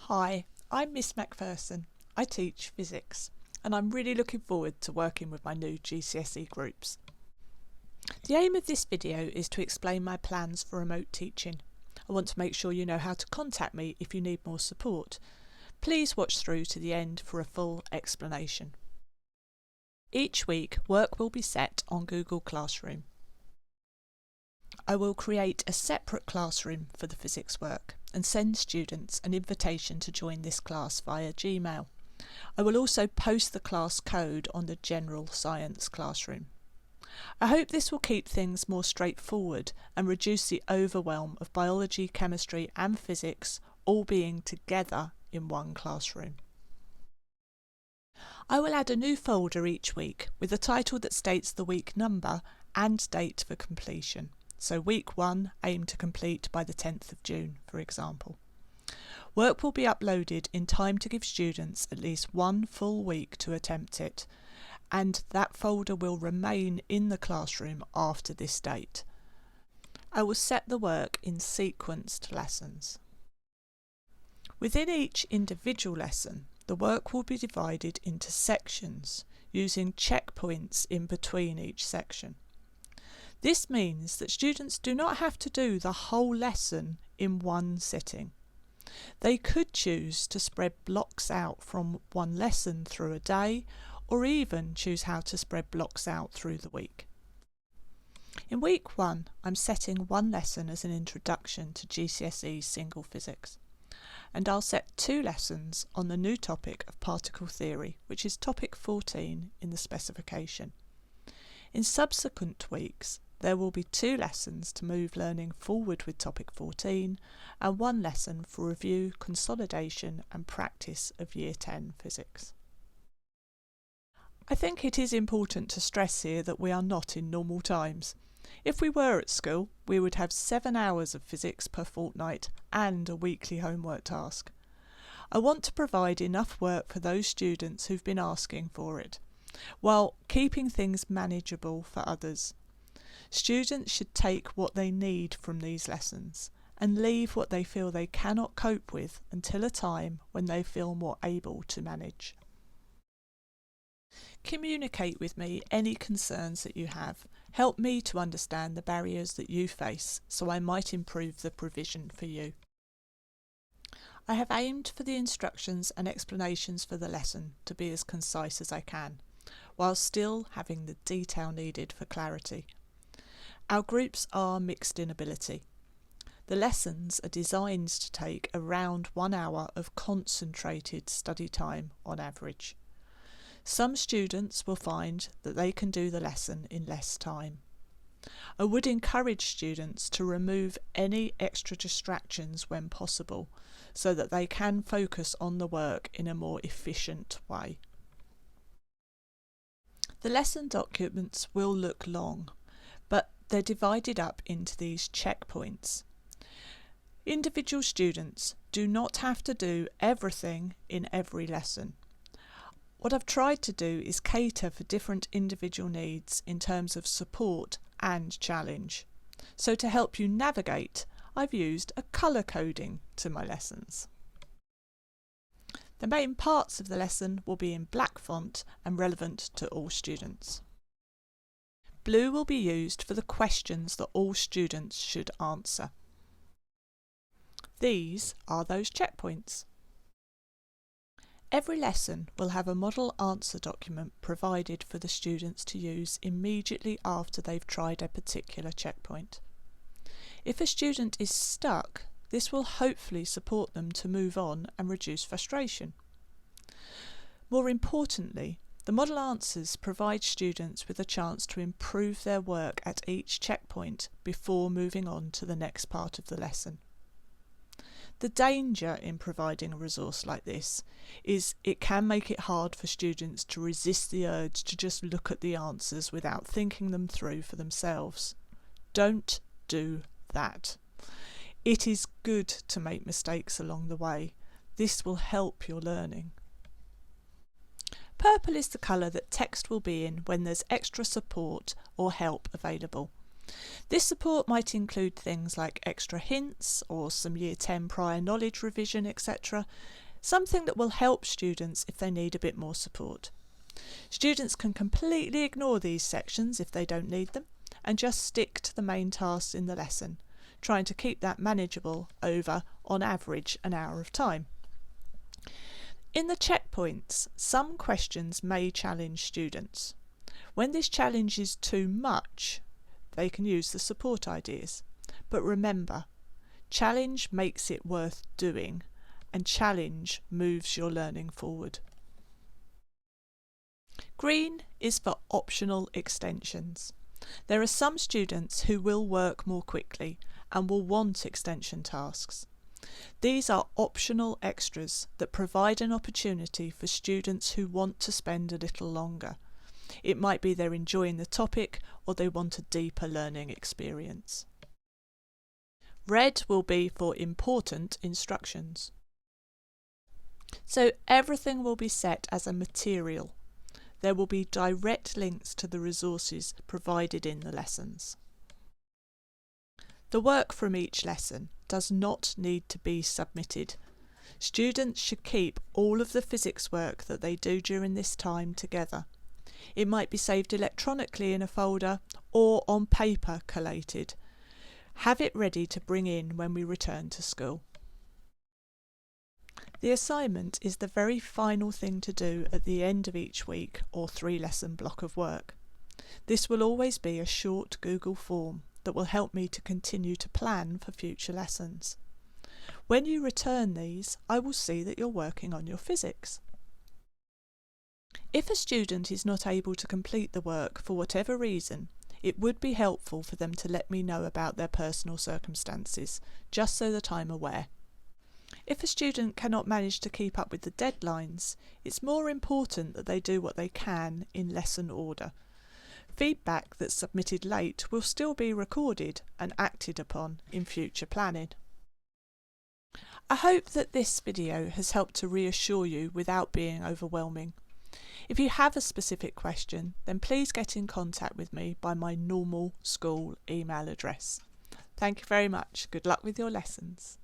Hi, I'm Miss Macpherson. I teach physics and I'm really looking forward to working with my new GCSE groups. The aim of this video is to explain my plans for remote teaching. I want to make sure you know how to contact me if you need more support. Please watch through to the end for a full explanation. Each week, work will be set on Google Classroom. I will create a separate classroom for the physics work and send students an invitation to join this class via Gmail. I will also post the class code on the General Science classroom. I hope this will keep things more straightforward and reduce the overwhelm of biology, chemistry and physics all being together in one classroom. I will add a new folder each week with a title that states the week number and date for completion. So week 1 aim to complete by the 10th of June, for example. Work will be uploaded in time to give students at least one full week to attempt it, and that folder will remain in the classroom after this date. I will set the work in sequenced lessons. Within each individual lesson, the work will be divided into sections using checkpoints in between each section. This means that students do not have to do the whole lesson in one sitting. They could choose to spread blocks out from one lesson through a day, or even choose how to spread blocks out through the week. In week 1, I'm setting one lesson as an introduction to GCSE single physics, and I'll set 2 lessons on the new topic of particle theory, which is topic 14 in the specification. In subsequent weeks, there will be 2 lessons to move learning forward with topic 14 and 1 lesson for review, consolidation and practice of Year 10 physics. I think it is important to stress here that we are not in normal times. If we were at school, we would have 7 hours of physics per fortnight and a weekly homework task. I want to provide enough work for those students who've been asking for it, while keeping things manageable for others. Students should take what they need from these lessons and leave what they feel they cannot cope with until a time when they feel more able to manage. Communicate with me any concerns that you have. Help me to understand the barriers that you face so I might improve the provision for you. I have aimed for the instructions and explanations for the lesson to be as concise as I can, while still having the detail needed for clarity. Our groups are mixed in ability. The lessons are designed to take around 1 hour of concentrated study time on average. Some students will find that they can do the lesson in less time. I would encourage students to remove any extra distractions when possible so that they can focus on the work in a more efficient way. The lesson documents will look long, but they're divided up into these checkpoints. Individual students do not have to do everything in every lesson. What I've tried to do is cater for different individual needs in terms of support and challenge. So to help you navigate, I've used a colour coding to my lessons. The main parts of the lesson will be in black font and relevant to all students. Blue will be used for the questions that all students should answer. These are those checkpoints. Every lesson will have a model answer document provided for the students to use immediately after they've tried a particular checkpoint. If a student is stuck, this will hopefully support them to move on and reduce frustration. More importantly, the model answers provide students with a chance to improve their work at each checkpoint before moving on to the next part of the lesson. The danger in providing a resource like this is it can make it hard for students to resist the urge to just look at the answers without thinking them through for themselves. Don't do that. It is good to make mistakes along the way. This will help your learning. Purple is the colour that text will be in when there's extra support or help available. This support might include things like extra hints or some Year 10 prior knowledge revision, etc. Something that will help students if they need a bit more support. Students can completely ignore these sections if they don't need them and just stick to the main tasks in the lesson, trying to keep that manageable over, on average, an hour of time. In the checkpoints, some questions may challenge students. When this challenge is too much, they can use the support ideas. But remember, challenge makes it worth doing, and challenge moves your learning forward. Green is for optional extensions. There are some students who will work more quickly and will want extension tasks. These are optional extras that provide an opportunity for students who want to spend a little longer. It might be they're enjoying the topic or they want a deeper learning experience. Red will be for important instructions. So everything will be set as a material. There will be direct links to the resources provided in the lessons. The work from each lesson does not need to be submitted. Students should keep all of the physics work that they do during this time together. It might be saved electronically in a folder or on paper collated. Have it ready to bring in when we return to school. The assignment is the very final thing to do at the end of each week or 3-lesson block of work. This will always be a short Google form that will help me to continue to plan for future lessons. When you return these, I will see that you're working on your physics. If a student is not able to complete the work for whatever reason, it would be helpful for them to let me know about their personal circumstances, just so that I'm aware. If a student cannot manage to keep up with the deadlines, it's more important that they do what they can in lesson order. Feedback that's submitted late will still be recorded and acted upon in future planning. I hope that this video has helped to reassure you without being overwhelming. If you have a specific question, then please get in contact with me by my normal school email address. Thank you very much. Good luck with your lessons.